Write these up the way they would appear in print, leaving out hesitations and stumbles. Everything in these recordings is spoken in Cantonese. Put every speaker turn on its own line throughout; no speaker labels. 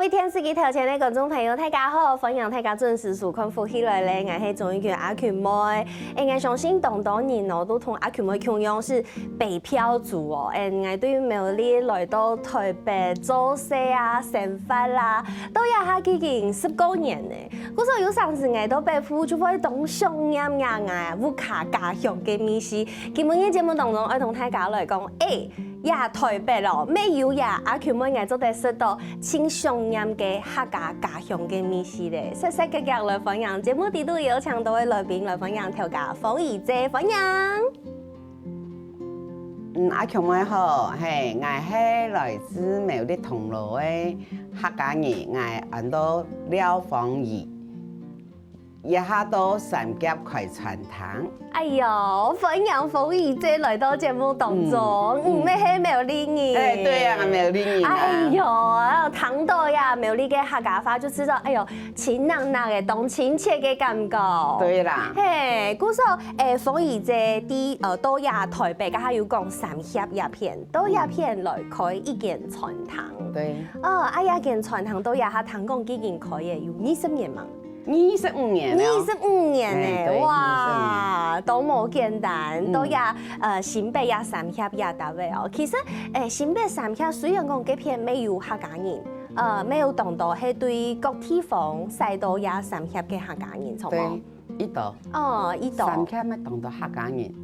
位电視機頭前的觀眾朋友，大家好，歡迎大家準時收看福喜來咧，我係綜藝圈阿權妹。我相信多年哦，都同阿權妹同樣是北漂族哦。我對苗栗來到台北做事啊、生活啦，都也下幾近10多年呢。嗰時候有上次我到北埔就會當想念我屋企家鄉嘅美食。今日嘅節目當中，我同大家來講，呀台北咯，沒有呀，阿權妹我做得食到清想念嘅客家家鄉嘅美食咧。細細個腳來分享，節目地都有請到嘅來賓來分享，調價馮姨姐分享。
阿權妹好，係我係來自苗栗銅鑼嘅客家人，我按到廖馮姨。一下到三甲開餐廳。
哎呦，歡迎馮姨姐來到節目當中，咩係苗栗人？
對呀，苗栗人。
哎呦，聽到呀苗栗嘅客家話就知道，哎呦，親人嘅當親切嘅感覺。
對啦。
嘿，嗰時候馮姨姐到呀台北，家下要講三峽一片，到一片來開一間餐廳。
對。
哎呀，間餐廳到呀下聽講幾間開嘅，有20年嘛。
25年了
，25年呢，哇，都冇簡單，都也新北也三峽也大位哦。其實新北三峽雖然講嗰片沒有客家人，沒有當到係對各地方西到也三峽嘅客家人，錯冇？
依度。
哦，依度。
三峽咪當到客家人。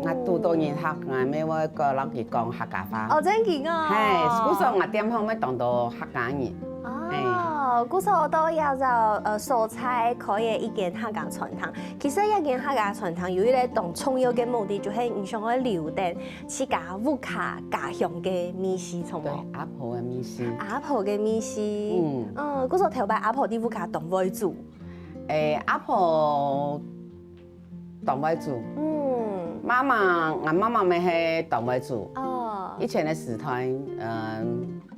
我讀到人客，我咪會個老師講客家話。
哦，真嘅啊！
係，嗰時候我點樣咪當到客家人。
哦，嗰時候都有就蔬菜開嘅一間客家餐廳。其實一間客家餐廳有一個當重要嘅目的，就係唔想去留低自家屋企家鄉嘅美食，錯冇？
對，阿婆嘅美食。
阿婆嘅美食。嗰時候頭擺阿婆啲屋企當為主。
阿婆當為主。我媽媽咪係當為主。哦。以前嘅時代，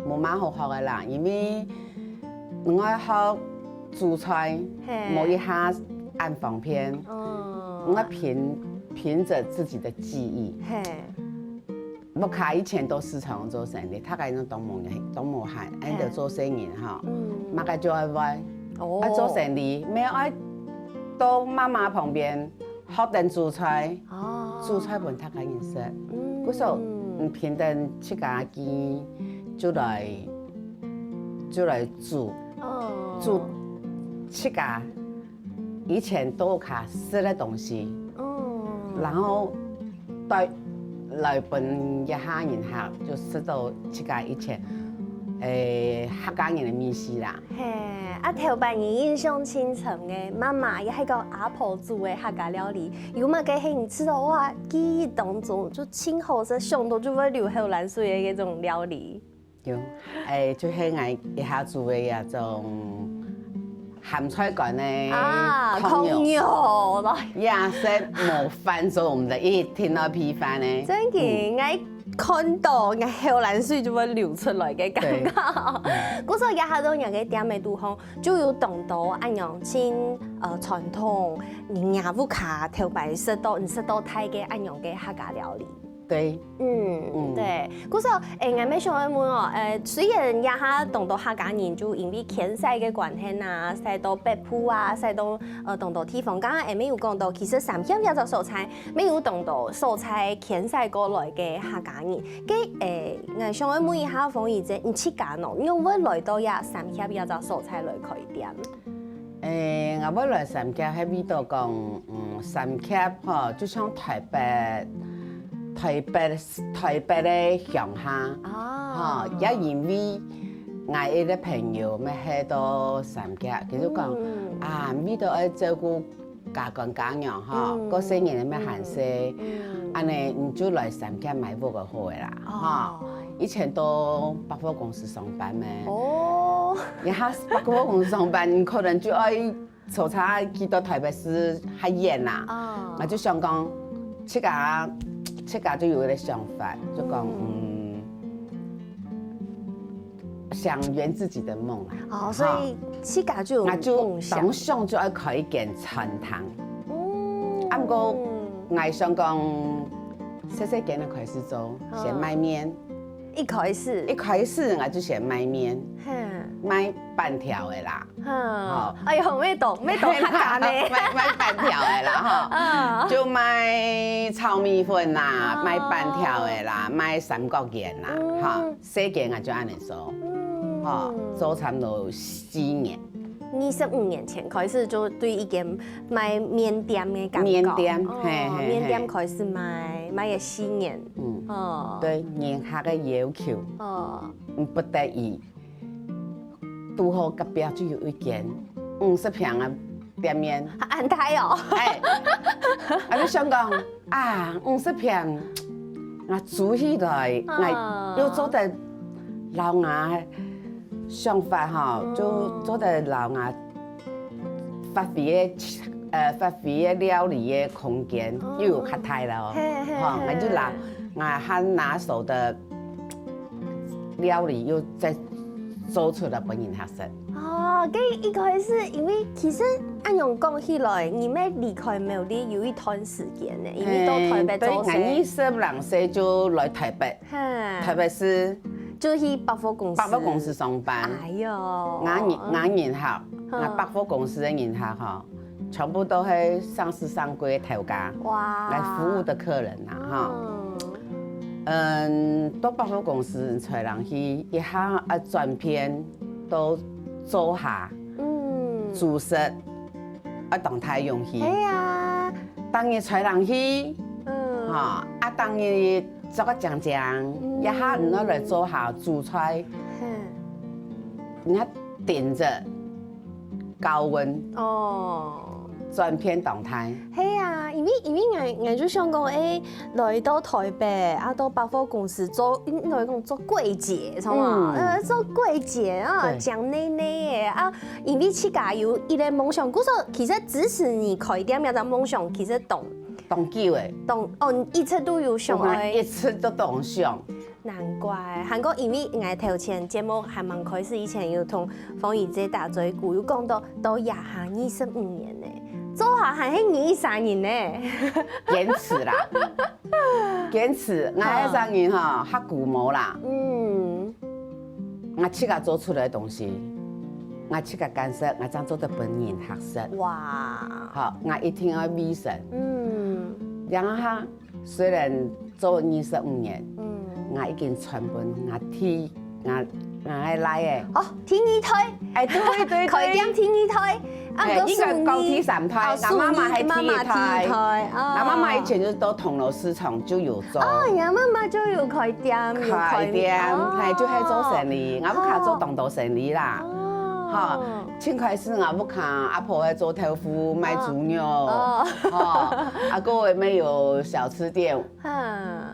冇乜好學嘅啦，因為我學煮菜，冇一下按方便，我憑着自己的記憶。屋企以前都市場做生意，他家種東門海，喺度做生意哈，媽家就愛玩，愛做生意，咩愛到媽媽旁邊學定煮菜，煮菜俾他家人食。嗰時候憑定自家機就來煮。煮自家以前都卡吃的東西，然後對來本一下人客就吃到自家以前客家人的美食啦。
嘿，頭擺人印象深層嘅媽媽也係個阿婆煮嘅客家料理，有乜嘅係你知道哇？記憶當中就親口食上到就會流口水嘅嗰種料理。
有，就係我一下煮嘅一種鹹菜乾嘅炕肉，也是冇飯做唔得，一天都皮飯咧。
真嘅，我看到我口水就會流出來嘅感覺。嗰時候一下到人嘅店嘅地方，就有當到按樣先傳統人家屋企頭擺食到太嘅按樣嘅客家料理。
對，
對，嗰時候我咪想問哦，雖然一下當到客家人就因為遷徙嘅關係啊，徙到北埔啊，徙到當到地方，剛剛沒有講到，其實三峽也就蔬菜，沒有當到蔬菜遷徙過來嘅客家人。我想問一下馮姨姐，你自家喏，你會來到也三峽也就蔬菜來開店？
我來三峽喺邊度講，三峽嗬，就像台北的鄉下，也因為我一個朋友咪喺到三峽，佢就講呢度要照顧家公家娘個生意咪閒些，安尼你就來三峽買屋就好啦，以前到百貨公司上班咩？然後百貨公司上班，可能就愛出差去到台北市太遠啦，我就想講自家就有一個想法，就講想圓自己的夢啦。
所以自家就有夢想。
當想就要開一間餐廳。不過我想講，細細間就開始做，先賣麵。
一開始
我就先賣麵。卖半条的啦。
好，哎呦，没懂客家呢。
卖半条的啦哈，就卖炒米粉啦，卖半条的啦，卖三角圆啦，哈，细件啊就按你做，哈，做差不多4年。
25年前开始就对一间卖面店的感觉。
面店，
面店开始卖嘅4年。
对严格的要求。不得已，拄好隔壁就有一间50平的店面。
安泰哦。
你想讲50平，我煮起来，我又做得老牙想法哈，就做得老牙发挥的料理的空间又有较大了哦，我就拿我很拿手的料理又再做出来给人家吃。
一开始因为其实按样讲起来，你们离开苗栗有一段时间呢，因为到台北做事。
对，22岁就来台北，台北市。
就去百货公司。
百货公司上班。
哎呦，
我银行，我百货公司的银行哈，全部都是上市上柜的头家来服务的客人呐哈。到百货公司找人去，一下转片都做下，主食动态用去。
哎呀，
当然找人去，当然。做个酱酱，一下唔攞嚟做下煮出来，人家点着高温转片动态。
系啊，因为我就想讲，来到台北到百货公司做，应该讲做柜姐，是嘛？做柜姐讲奶奶的因为自家有一个梦想，故说其实支持你开店有个梦想，其实懂
久的，
一直都有想的，
一直都懂想。
难怪，韩国因为我头前节目还蛮开始以前有同方怡姐打嘴鼓，有讲到廿下25年呢，做下还是23年呢，
坚持啦，坚持，我23年哈较古毛啦，我自家做出来的东西。我自家干涉，我怎做得本人学识。哇！好，我一定要美神。然后虽然做25年，我已经全部我天，我来的。
天二胎。对，开店天二胎。
依個高梯3胎，我媽媽係第一胎。我媽媽以前就到銅鑼市場就有做。
我媽媽就有開店。
係就係做生意，我不卡做當道生意啦。哈，先開始我不看阿婆喺做豆腐賣豬肉，阿哥會沒有小吃店，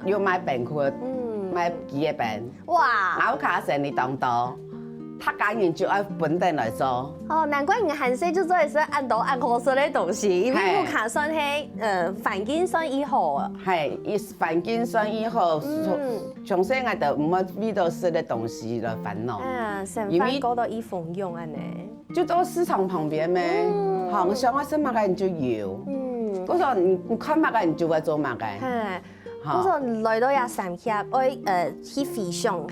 又賣餅殼，賣雞嘅餅。哇！我卡生意當道，他當然就要本地來做。
難怪你韓式就做的是按刀按好食的東西，因為不卡算係環境算以後。
係，環境算以後，從細我就唔好遇到食的東西來煩惱。
因為嗰度以奉用安尼，
就到市場旁邊咩？我想我食乜嘅人就有。我說你看乜嘅人就會做乜嘅。
我說來到廿三協，我去回想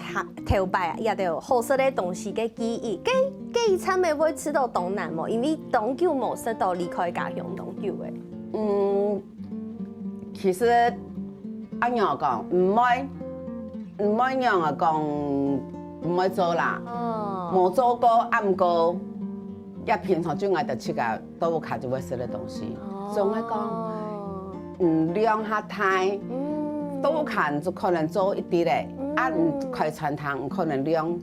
頭擺也都好食的東西嘅記憶。幾餐咪會吃到東南冇，因為東久冇食到離開家鄉東久嘅。
其實按樣講唔可以樣啊講唔可以做啦。冇做過暗過，一平常就愛得吃個都卡就會食的東西。仲係講量下太。都看就可能做一啲咧，唔開餐廳唔可能量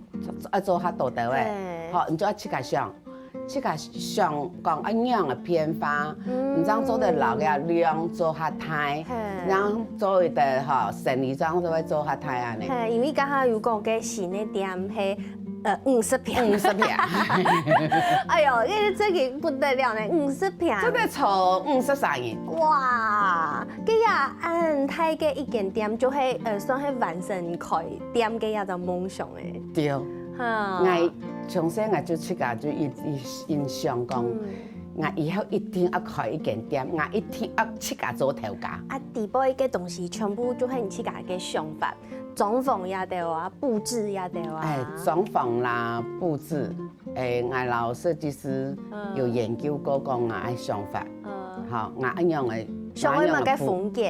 做下多啲嘅，好，你就要自家想講一樣嘅變化，唔將做得老嘅量做下大，然後做得哈生意上都會做下大啊呢。
因為剛剛有講嘅新嘅店係50平。50平。哎呦，這個不得了呢，50平。
這個炒53元。
哇，佢呀按太嘅一間店就係算係完成開店嘅一個夢想誒。
對。我從細我就出家就印象講，我以後一定要開一間店，我一定要出家做頭家。
地步嘅東西全部就係你自家嘅想法。装潢也对啊，布置也对啊。
装潢啦，布置，我老设计师有研究过讲爱想法，好，我安样的。
想要乜嘅風格？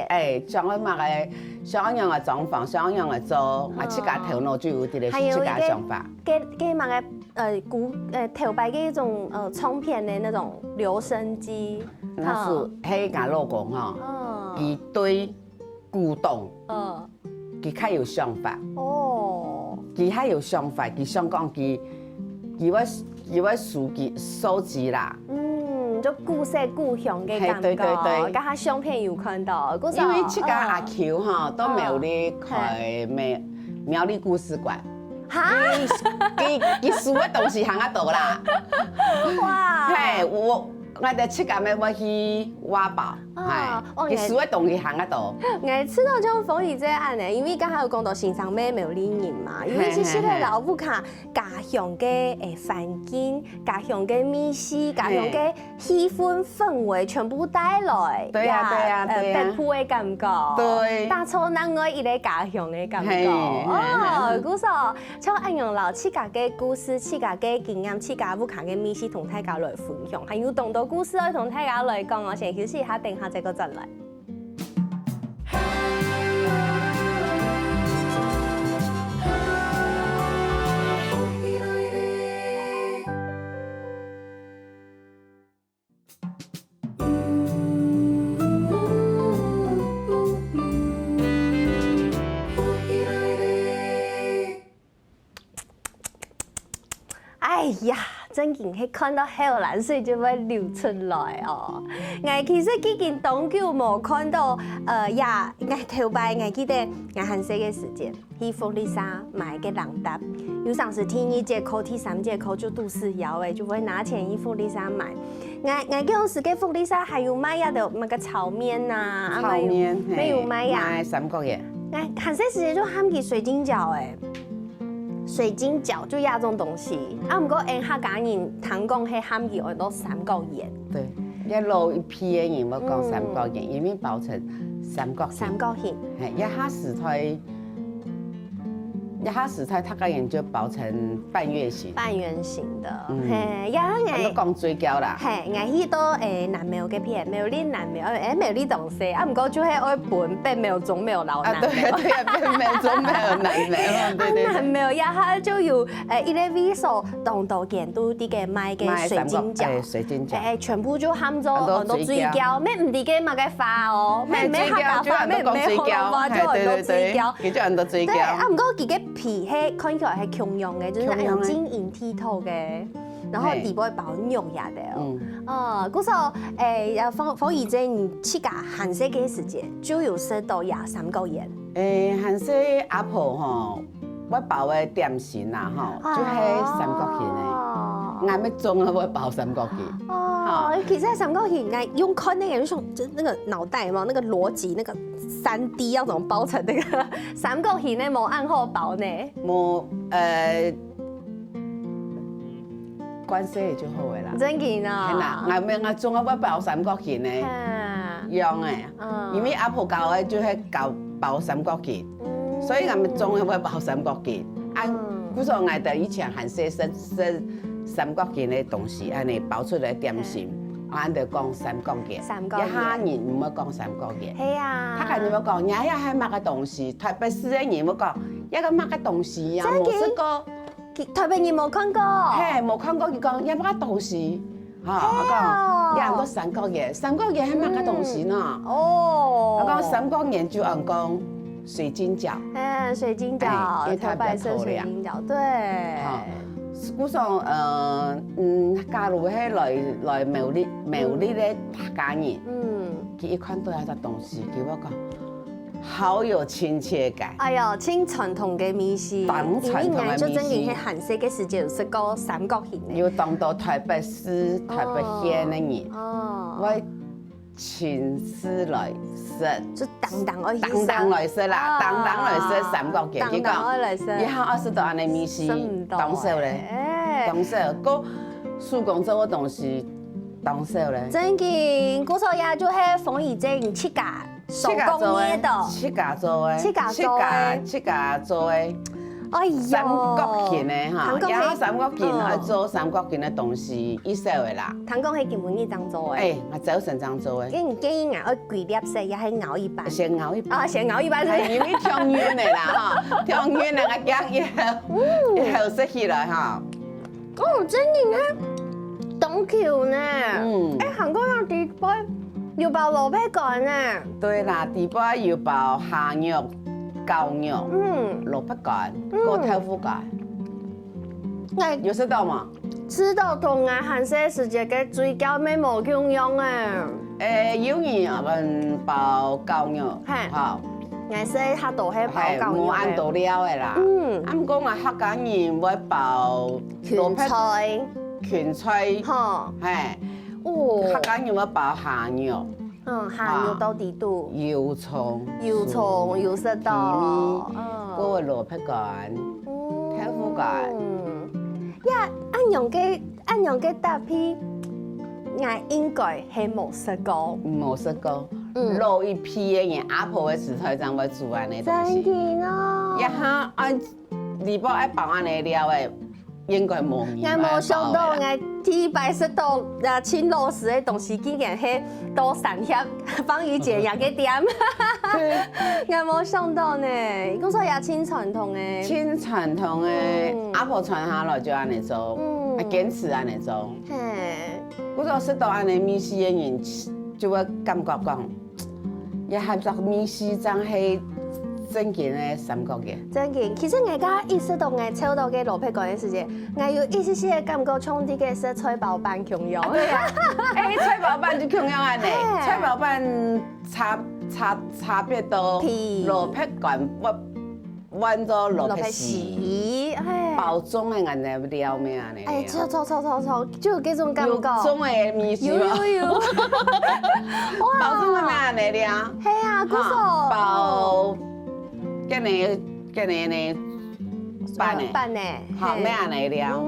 想要乜嘅，想要樣嘅裝潢，想要樣嘅做，我自家頭腦就有啲嘅自家想法。
嘅乜嘅頭擺嘅一種唱片的那種留聲機，
那是迄個老公吼，佢對古董，佢較有想法。哦，佢較有想法，佢想講佢會收集啦。
就故色故鄉嘅感覺，跟他相片有看到。
因為這個阿 Q 哈都苗栗開苗栗故事館，佢書嘅東西行得到啦。哇！係我哋七個咩要去挖寶，係佢書嘅東西行得到。
我知道種鳳儀這案呢，因為剛才有講到欣賞咩苗栗人嘛，因為其實咧老母卡家鄉嘅環境、家鄉嘅美食、家鄉嘅氣氛氛圍全部帶來，
對啊，
北部嘅感覺，
對，
打造咱個一個家鄉嘅感覺。哦，故說像安陽老七家嘅故事、七家嘅經驗、七家母卡嘅美食同大家來分享，還有眾多故事可以同大家來講。我先休息一下，等下再個再來。哎呀！真件係看到口水水就會流出來哦。我其實已經當久冇看到，我頭擺我記得我很細嘅時間去福利沙買個冷搭，有時是第一節課、第三節課就都是要誒，就會拿錢去福利沙買。我嗰時嘅福利沙還有賣呀的那個炒麵呐，
炒麵
沒有賣呀。
賣三角嘢。
我很細時間就喊起水晶餃誒。水晶餃就亞種東西，唔過客家人聽講係喊佢好多三角鹽。
對，一路一批嘅人要講三角鹽，因為包成三角鹽。係一下食材，客家人就包成半月形。半圓形的，係，我講水餃啦。係，我去到南苗嗰邊，苗栗南苗，苗栗東西，唔過就係愛本北苗、中苗、老南苗。對，北苗、中苗、南苗。對。南苗一下就有一個味素，當道見到啲嘅賣嘅水晶餃。水晶餃。全部就喊咗好多水餃，咩唔啲嘅乜嘅花哦，咩客家花，咩紅蘿蔔就好多水餃。佢就很多水餃。唔過佢嘅皮係看起來係強樣嘅，就是那種晶瑩剔透嘅，然後底部會包肉也的哦。嗰時候鳳儀姐你去個韓式嘅時間，就有食到廿三角鹽。韓式阿婆吼，我包嘅點心啦吼，就係三角鹽嘅，我咪種啊，我包三角鹽。哦，其實三角鹽，我用看那個人說，就那個腦袋嘛，那個邏輯，那個3D 要怎麼包成那個三角形呢？冇按好包呢？冇關係就好嘅啦。真嘅啊！係啦，我種啊，我包三角形呢，用嘅，因為阿婆教嘅就係教包三角形，所以我咪種啊，我包三角形。古時候我哋以前韓式食三角形嘅東西，安尼包出來點心。我就講三角形，一下人唔好講三角形。係啊，他看你冇講，呀係乜嘅東西？台北市嘅人冇講，一個乜嘅東西呀？冇試過。台北人冇看過。係冇看過，佢講一乜嘅東西？嚇，我講有人講三角形，三角形係乜嘅東西呢？哦，我講三角形就按講水晶餃。水晶餃，台北市水晶餃，對。古上假如係來苗栗嘅客家人，佢一看到一隻東西，叫我講好有親切感。哎呀，清傳統嘅美食，因為我就真係喺韓式嘅時節有食過三角形嘅。要當到台北市、台北縣嘅人，我親自來食，就當來食啦，當來食三角形。佢講，以後20度安尼美食當手咧，當手個手工做嘅東西當手咧。真嘅，嗰時候也就係鳳儀姐七家
手工捏的，
七家做的，
七家做的。哎呦，
三角形的哈，然后三角形要做三角形的东西，一手的啦。
谈讲迄根本你当做的，
我早晨当做的。
你建议我规粒色，也系熬一半。
先熬一半。
啊，先熬一半。
因为调匀的啦哈，调匀那个姜也好食起来哈。
哦，真的呢，懂 Q 呢。韩国人底杯又包萝卜干呢。对
啦，底杯又包虾肉。狗肉，萝卜干，个豆腐干，有吃到吗？
吃到同啊，韩式时节嘅水饺咩无共用诶。
有人包狗肉，好。
颜色较多係包狗肉
冇按道料嘅啦。咁講啊，客家人會包
芹菜，
芹菜，客家人會包蝦肉。
蝦肉到底度，
油葱
油色到，
嗰個蘿蔔乾，豆腐乾。
呀，按樣嘅搭配，我應該係冇食過。
冇食過，老一批嘅人阿婆嘅時代怎會煮安尼東西？
真嘅咯。
一下按你包愛包安尼料嘅。應該冇意。
我冇想到，我第一擺食到青螺絲嘅東西，竟然係多三盒放於這樣嘅店。我冇想到呢，咁所以也真傳統嘅。
真傳統嘅，阿婆傳下來就安尼做，堅持安尼做。嗰個食到安尼米絲嘅人，就會感覺講，也係作米絲真係。真件嘅三角嘅，
真件。其實我而家意識到我抽到嘅蘿蔔乾嘅時節，我有一絲絲嘅感覺，衝啲嘅食菜包飯強樣。
對啊，菜包飯就強樣安尼，菜包飯差別到蘿蔔乾換咗蘿蔔絲，包裝嘅安尼料咩安尼？
錯，就有嗰種感覺。
包裝嘅米絲
有。
包裝嘅咩安尼料？
係啊，嗰個
包。跟你呢
辦呢，
好咩安尼料？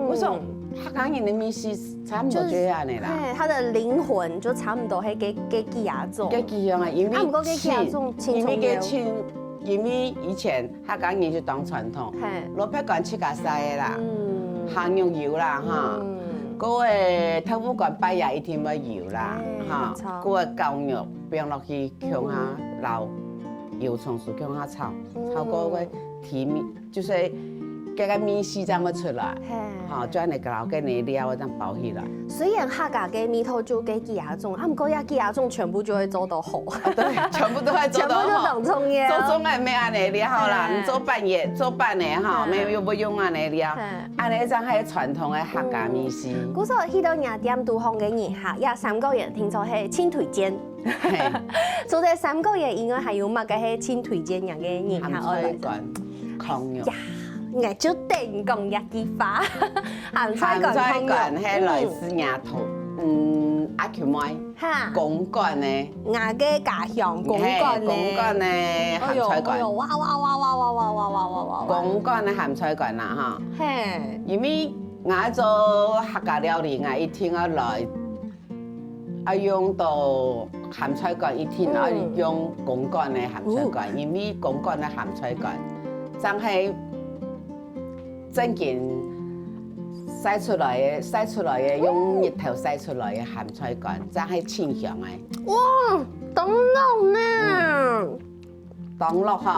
我說客家人的米絲差唔多這樣的啦。
它的靈魂就差唔多係給雞鴨種。
給雞樣啊，因為因為以前客家人就當傳統，蘿蔔乾切架曬的啦，蝦肉油啦哈，嗰個豆腐乾擺也一定要油啦，哈，嗰個狗肉放落去強下撈。油葱酥叫它炒過個甜米，就是嗰個米絲怎麼出來？好，將你搞嘅你料咁包起來。
雖然客家嘅米頭就給雞鴨種，啊唔過呀雞鴨種全部就會做到好。
對，全部都會做到好。
全部都當中嘅。
做中嘅咩安尼料啦？唔做半夜做半年哈，咩又不用安尼料，安尼真係傳統嘅客家米絲。
嗰時候去到夜店度紅嘅人客，呀三個人聽說係親推薦。除咗三個月以外，還有乜嘅係親推薦人嘅人客而來？
控肉。
我就定講一句話，鹹菜
乾係來自丫頭，阿橋妹，公幹嘅。
我嘅家鄉公幹嘅。
公幹嘅鹹菜乾。
哇！
公幹嘅鹹菜乾啦嚇。因為我做客家料理，我一天要來。用到鹹菜乾一天要用公幹嘅鹹菜乾，因為公幹嘅鹹菜乾真係真件曬出來嘅，用日頭曬出來嘅鹹菜乾真係清香嘅。
哇，當落呢？
當落嚇。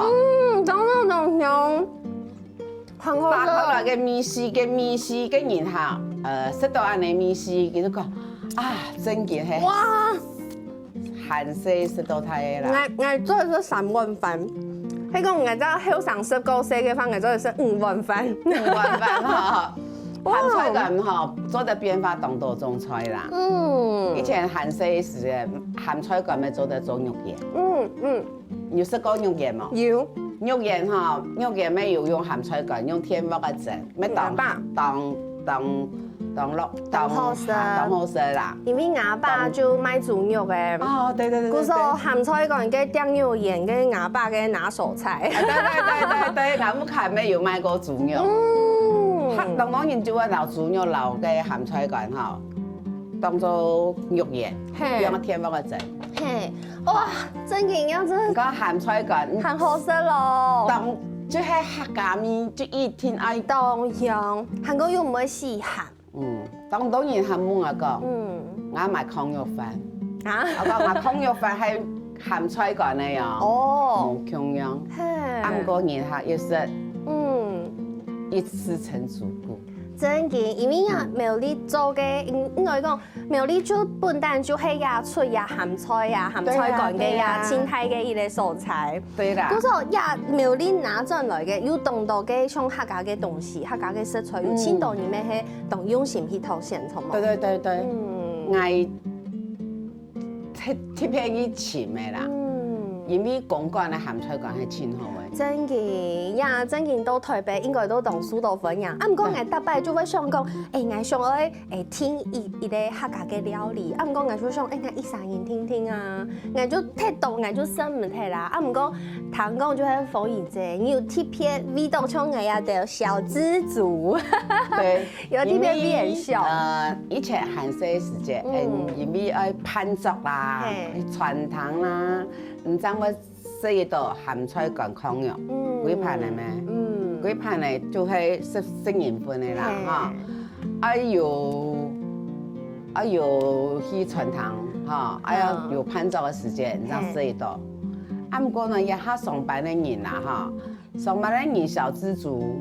當落香。
打開來嘅米絲嘅然後食到安尼米絲，佢就講。啊，真件係哇，韓式食到太啦！
我做咗3碗飯，迄個我真係好常食過4嘅飯，我做咗5碗飯。
5碗飯哈，鹹菜乾哈，做得變化當多種菜啦。以前韓式時嘅鹹菜乾咪做得做肉鹽。有食過肉鹽冇？
有。
肉鹽哈，肉鹽咪要用鹹菜乾，用天鑊嘅整，咪當好食啦，因為我爸就賣豬肉嘅。哦，對。
嗰時候鹹菜乾嘅醬油鹽嘅我爸嘅拿手菜。
對，我屋企咪有賣過豬肉。當當然就會撈豬肉撈嘅鹹菜乾哈，當做肉鹽，用個天鑊嘅整。
嘿，哇，真嘅样真。
講鹹菜乾，
很好食咯。
當即係客家面，就一天愛
當樣，韓國又唔會試鹹。
當然係冇我講，我買炕肉飯。啊？我講我炕肉飯係鹹菜乾嚟樣。哦。冇窮樣。係。啱過年客要食。一次成主顧。
真嘅，因為呀，苗栗做嘅，應該講苗栗就本單就係呀出呀鹹菜呀鹹菜乾嘅呀青菜嘅一類素材。
對啦。
嗰時呀苗栗拿進來嘅有當道嘅像客家嘅東西，客家嘅食材有青島裡面係當用心去頭先，同冇？
對。嗌貼片去前嘅啦。因為公館嘅鹹菜乾係真好嘅。
真嘅呀，真嘅到台北應該都同蘇道分樣。啊，唔過我搭擺就會想講，我想愛聽一個客家嘅料理。啊，唔過我就想，我一三人聽啊，我就睇到我就想唔睇啦。啊，唔過唐講就係馮姨姐，你有貼片味道像我呀的小知足。
對，
有貼片味很小。
以前韓式時節，因為愛攀竹啦、傳糖啦。唔知我食一道鹹菜乾炕肉，幾盤嚟咩？幾盤嚟就係10人份嘅啦，嚇！要去傳糖，嚇！要攀竹嘅時間，然後食一道。不過呢，一下上班嘅人啦，嚇！上班嘅人小資族，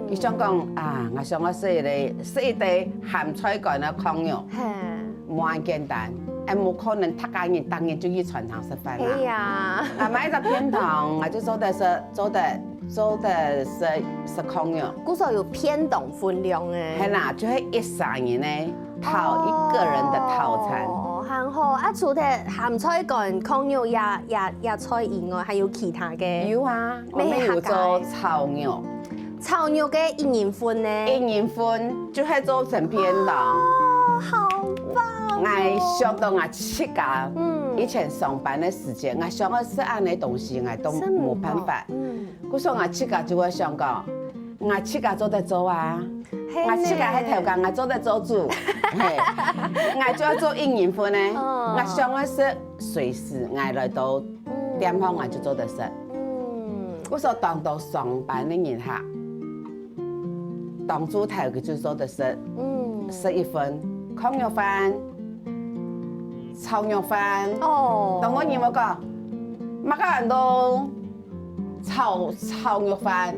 佢想講啊，我想我食一道鹹菜乾嘅炕肉，冇咁簡單。冇可能，客家人當然就去傳糖食飯啦。係呀，我買咗片糖，我就做得食炕肉。
嗰時候有偏重分量誒。
係啦，就係13人咧，一個人的套餐。
哦，很好。啊，除咗鹹菜乾、炕肉、野菜以外，還有其他嘅？
有啊，我哋有做炒肉。
炒肉嘅1人份呢
？1人份就係做成片糖。
哦，好棒！
我想到我7家，以前上班的時間，我想要食安嘅東西，我都冇辦法。嗰時候我7家就會想講，我7家做得做啊，我7家喺頭家，我做得做主，我就要做1人份呢。我想要食隨時我來到店鋪，我就做得食。嗰時候當到上班的人客，當主頭佢就做得食，11份炕肉飯。炒肉飯，當我認為講，乜個人都炒肉飯，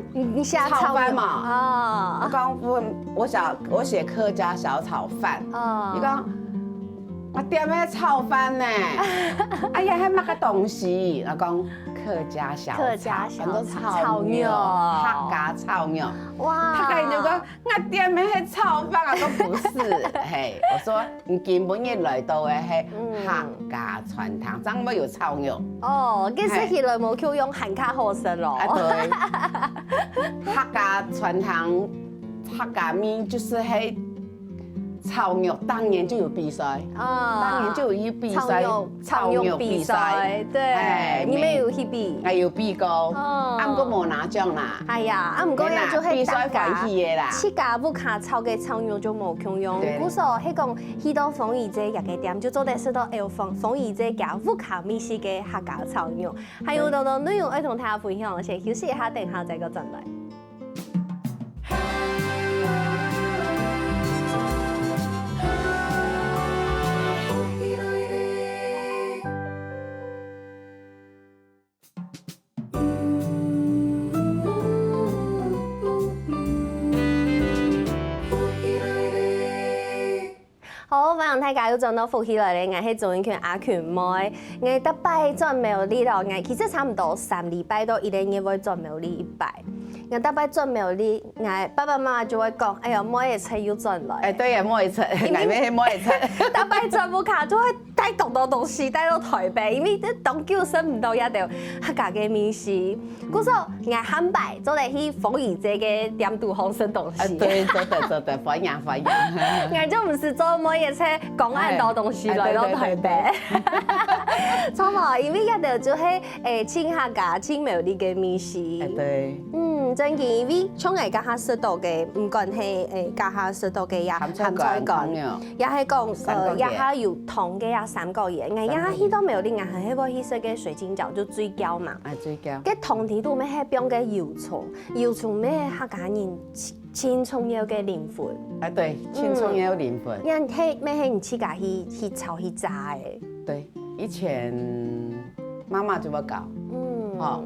炒飯嘛。我講我寫客家小炒飯，你講我點咩炒飯呢？哎呀，係乜個東西？我講客家小炒，很多炒肉，客家炒肉。哇！客家人就講我點咩係炒飯？我講不是，嘿，我說你根本一來到嘅係客家傳糖，怎麼有炒肉？
哦，其實起來冇叫用很卡好食咯。
對，客家傳糖，客家面就是係。炒肉當年就有比賽，當年就有一比賽，
炒肉比賽，對，你們有去比？
我有比過，不過冇拿獎啦。
係呀，唔過呀就係
比賽歡喜嘅啦。
7家不卡炒嘅炒肉就冇強用，嗰時候係講去到馮姨姐日嘅店就做得食到馮姨姐家不卡美食嘅客家炒肉，還有好多內容要同大家分享，先休息一下，等下再個轉來。好，歡迎大家又轉到福喜來咧，我係總演員阿權妹，我搭擺轉苗栗咯，我其實差唔多3禮拜到1年會轉苗栗1擺。我搭擺轉苗栗，我爸爸媽媽就會講：哎呀，冇嘢車要轉來。
對呀，冇嘢車，外面係冇嘢車。
搭擺轉不卡就會帶咁多東西帶到台北，因為當叫食唔到一條客家嘅美食。嗰時候我喊擺做嚟去馮姨姐嘅店度好食東西。
對，做得，歡迎。
我就唔是做冇嘢車講咁多東西來到台北。錯嘛，因為一條就係親客家、親苗栗嘅美食。
對。
真嘅，因為像我家下識到嘅，唔管係家下識到嘅也鹹菜乾，也係講也下有糖嘅也3個月，我也下去到沒有啲硬係嗰啲色嘅水晶餃就水餃嘛，
水餃。
嘅糖啲都咩係變嘅油蔥，油蔥咩客家人青蔥有嘅靈魂。
啊對，青蔥也有靈魂。
因係咩係唔自家去炒去炸嘅。對，
以前媽媽就要搞，哦。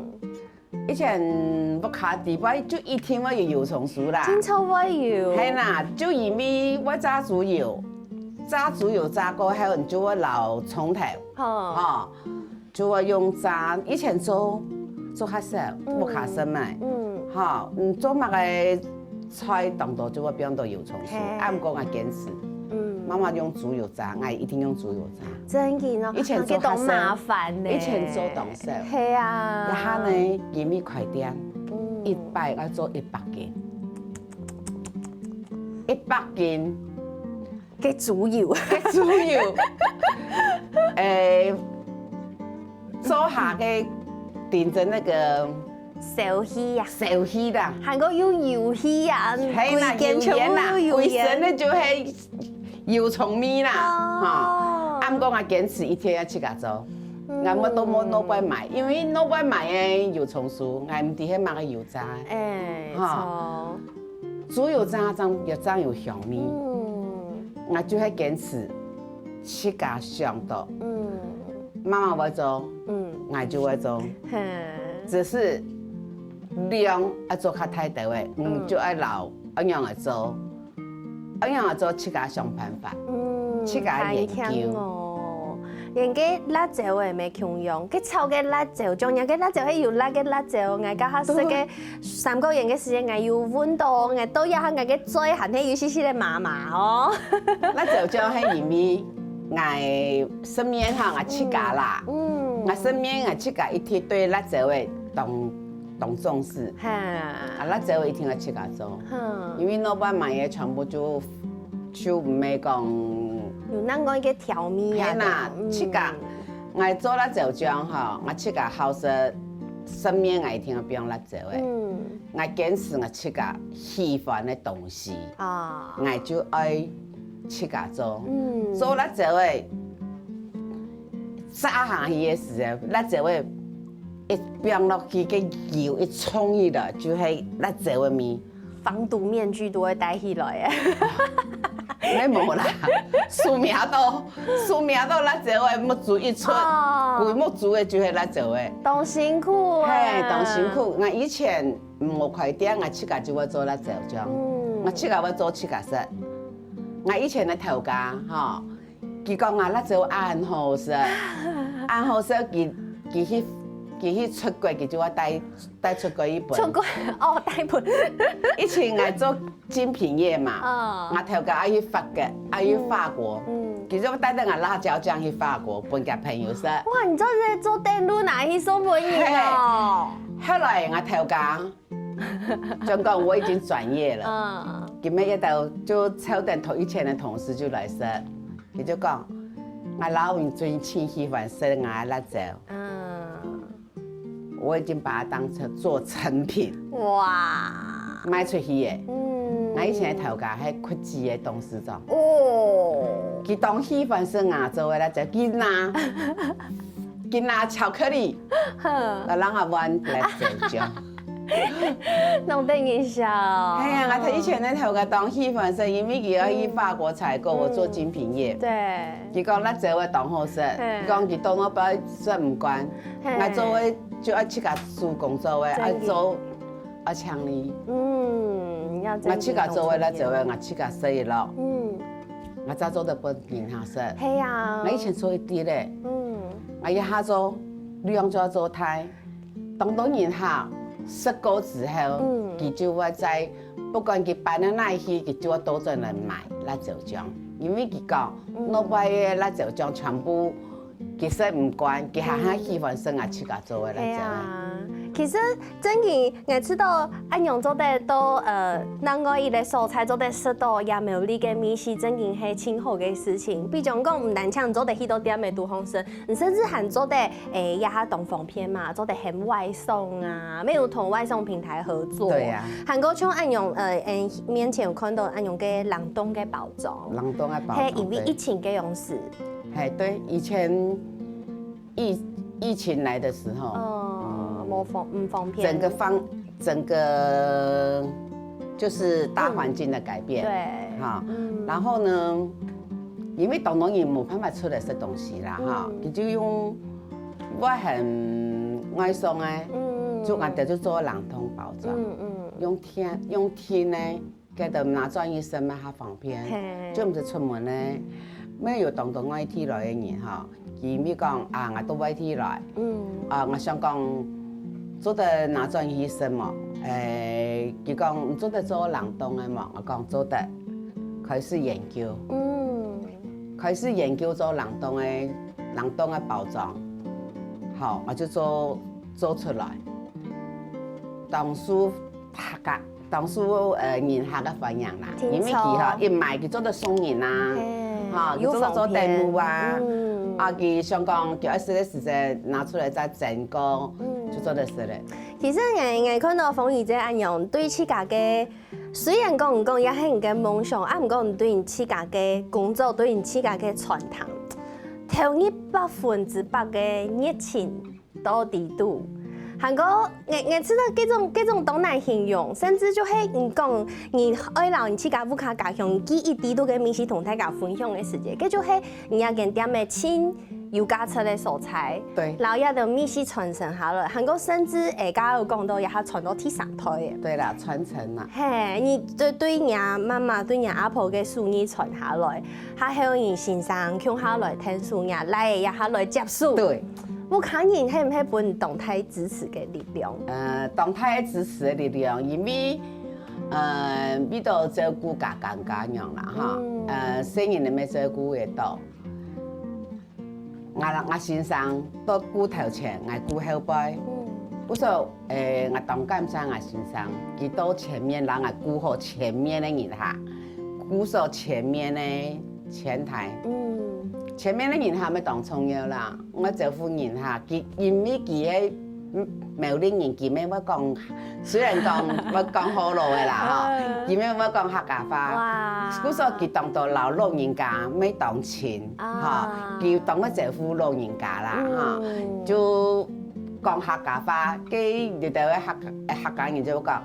以前不卡地巴就一天我有油蔥酥啦，
真臭我有。
係啦，就因為我炸豬油炸過後，就我撈蔥頭，哦，就我用炸。以前做較少，不卡生咪，哈，做乜個菜當到就我變到油蔥酥，按過我堅持。媽媽用豬油炸，我一定用豬油炸。
真嘅咯，
以前做較
麻煩呢。
以前做當少。
係啊。
一下呢，因為快點，100要做100斤，100斤
嘅豬油，
做下嘅點着那個
燒魚啊，
燒魚啦，
韓國有油魚啊，
係啦，油鹽啦，為什呢就係油蔥麵啦，哈，啱講我堅持一天要自家做，我乜都冇攞ไป買，因為攞ไป買嘅油蔥酥，我唔啲係買個油炸，哈，豬油炸越炸越香味，我就係堅持自家上到，媽媽會做，我就會做，只是量要做較太多嘅，就愛留一樣嚟做。一樣嚟做自家想辦法，自家研究。
人嘅辣椒係咩強用？佢炒嘅辣椒，仲有嘅辣椒係要辣嘅辣椒，我家下食嘅3個月嘅時間，我要溫度，我都要我嘅嘴含係要少少嘅麻麻哦。
辣椒醬係因為我身邊嚇我自家啦，我身邊我自家一天對辣椒嘅懂重視，辣椒一定要自家做，因為老闆買嘅全部就唔係講
有那個嘅調味啊。
係啦，自家我做辣椒醬嚇，我自家好食，身邊我一定要變辣椒嘅，我堅持我自家喜歡嘅東西，我就愛自家做，做辣椒嘅炸下去嘅時候，辣椒嘅。一變落去嘅油一衝去了，就係辣椒嘅味。
防毒面具都會戴起來嘅。
你冇啦，樹苗都辣椒嘅，木煮一出，規木煮嘅就係辣椒嘅。
當辛苦啊！
係當辛苦。我以前冇快點，我自家就會做辣椒醬，我自家會做自家食。我以前嘅頭家，嚇，佢講我辣椒啱好食，佢去出國，佢就我帶出國一本。
出國哦，帶本。
以前我做精品業嘛，我頭家去法國，其實我帶得我辣椒醬去法國，分給朋友食。哇，
你做電路哪去送朋友哦？
後來我頭家就講我已經專業了，咁樣一到就抽定以前的同事就來食，佢就講我老闆最親喜歡食我的辣椒。我已經把它當成做成品，哇，賣出去嘅。我以前頭家係科技嘅董事長，佢當喜歡食亞洲嘅辣椒，佢拿巧克力，讓我玩辣椒醬。
弄得你笑。係
啊，我以前嘅頭家當喜歡食，因為佢要去法國採購，我做精品業。對。佢講辣椒嘅當好食，佢講佢當我不食唔慣，我做嘅。就愛自家做工作嘅，愛做愛창리。我自家做嘅辣椒嘅，我自家洗落。我早做得不人下食。係啊。我以前做一啲咧。我一下做量就要做太，當人下食過之後，佢就會在不管佢擺到哪去，佢就會多轉來買辣椒醬，因為佢講老闆嘅辣椒醬全部其实唔关，其实很喜欢生啊自家做的来做的。
其实真嘅，我知道安用做得都能够伊个蔬菜做得适到也美丽嘅米食，真嘅系挺好嘅事情。比如讲唔单抢做得许多点嘅杜红生，你甚至还做得也下东方片嘛，做得很外送啊，没有同外送平台合作。
对呀。
韩国像安用面前有看到安用嘅冷冻嘅包装，
冷冻嘅包装，
系因为疫情嘅用事。
系对，以前疫情来的时候。
唔方便，
整个就是大环境的改变，
对，
哈，然后呢，因为当然也冇办法出来食东西啦，哈，佢就用我很外送诶，就我哋就做冷冻包装，用天呢，佢就拿转醫生嘛，較方便，就唔是出門咧，咩要當到外地來嘅人哈，佢咪講啊，我到外地來，我想講。做得拿转醫生嘛？佢講做得做冷凍嘅嘛？我講做得，開始研究，開始研究做冷凍嘅包裝，好，我就做出來。當初人客嘅反應啦，因為佢一賣佢做得送人啦，嚇，佢做地母啊，佢想講叫一時嘅時間拿出來再整個。就做得是嘞。
其實我看到馮姨姐安樣對自家嘅，雖然講唔講也係你嘅夢想，啊唔講對你自家嘅工作，對你自家嘅傳統，投入100%嘅熱情到底度。韓國我知道這種都難形容，甚至就係你講你愛留你自家屋企家鄉，記一啲都嘅美食同大家分享嘅時間，嗰就係你要跟點嘅親。有家出的素材，
对，
然後也就秘式傳承下來。韓國甚至家有講到也係傳到第三代嘅。
對啦，傳承啦。
嘿，你對人媽媽、對人阿婆嘅書兒傳下來，還有人先生向下來聽書人來也下來接書。
對。
我看人係唔係本動態支持嘅力量？
動態支持嘅力量，因為比到照顧家樣啦哈，細人你咪照顧得到。我先生都顧頭前，我顧後背。不說我當幹生我先生，佢到前面，讓我顧好前面的人客，顧好前面的前台。前面的人客咪當重要啦。我照顧人客，佢因為佢喺苗栗人，佢咪乜講，雖然講好路嘅啦哈，佢咪乜講客家話。古時候佢當到老人家，咪當親嚇，佢當我照顧老人家啦嚇，就講客家話，佢你哋客家人就講，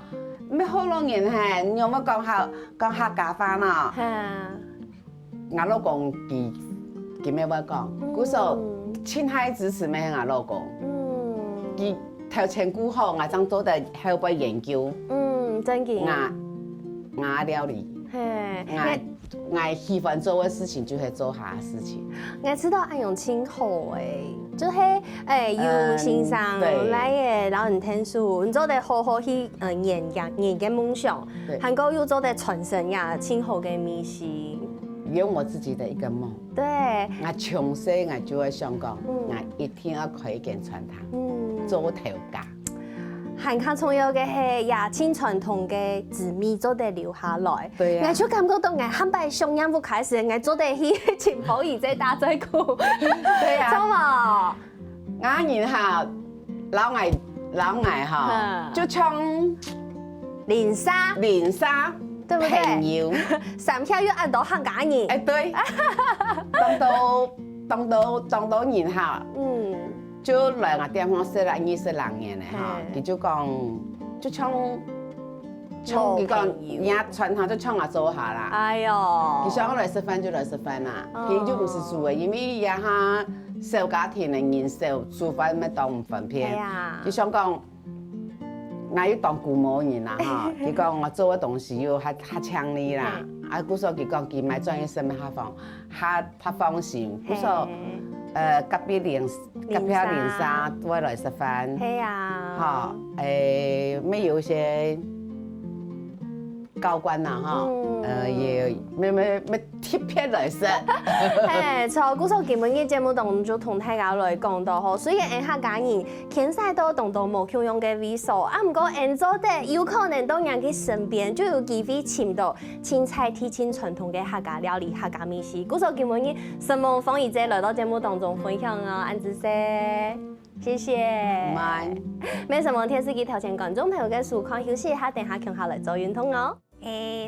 咩好老人係，你有乜講客家話呢？我老公佢咩乜講？古時候親海支持咩我老公，佢頭前顧好，我將做得後背研究，
真嘅，
我料理。我喜歡做的事情就係做下的事情。
我知道安永清好誒，就是有先生來嘅，然後你聽書，你做得好好去演嘅夢想，韓國又做得傳承呀清好嘅美食。
有我自己的一個夢。
對。
我從細我就會想講，我一定要開一間餐廳，做頭家。韓較
重要嘅係也清傳統嘅字味做得留下來。
對啊。
我就感覺到我漢擺上音樂開始，我做得去前埔而且打嘴鼓。
對啊。
錯嘛？
然後老外哈，就唱
連沙，對不對？
朋友，
上票要按到客家人。
對。當到然後，就來我地方識啦，22年咧哈，佢就講，就唱佢講，人傳統就唱我做下啦。
哎呦！
佢想我來食飯就來食飯啦，佢就唔是煮嘅，因為一下小家庭嘅人少，煮飯咪當唔分偏。佢想講，我要當父母人啦哈，佢講我做嘅東西要較強烈啦。啊，古時候佢講佢買專業什麼較放心，古時候。隔壁連沙都會來食飯，
係啊，
哈，沒有一些高官啦，哈，也没贴片来噻。
嘿，从古时基本嘅节目当中就同大家来讲到吼，虽然客家人牵涉到同无共用嘅味素，啊，不过现做的有可能到人嘅身边就有机会寻到青菜提亲传统嘅客家料理、客家美食。古时基本嘅什么方姨姐来到节目当中分享啊，安子噻。谢谢。没什么，电视机头前观众朋友嘅收看休息一下，等下强下来做运动哦。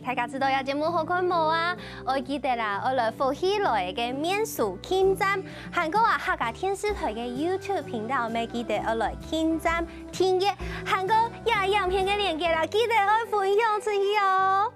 大家知道有节目好看冇啊？我记得啦，我来福喜来嘅面数添赞，韩国客家电视台嘅 YouTube 频道，咪记得我来添赞订阅，韩国影片嘅链接啦，记得我分享出去哦。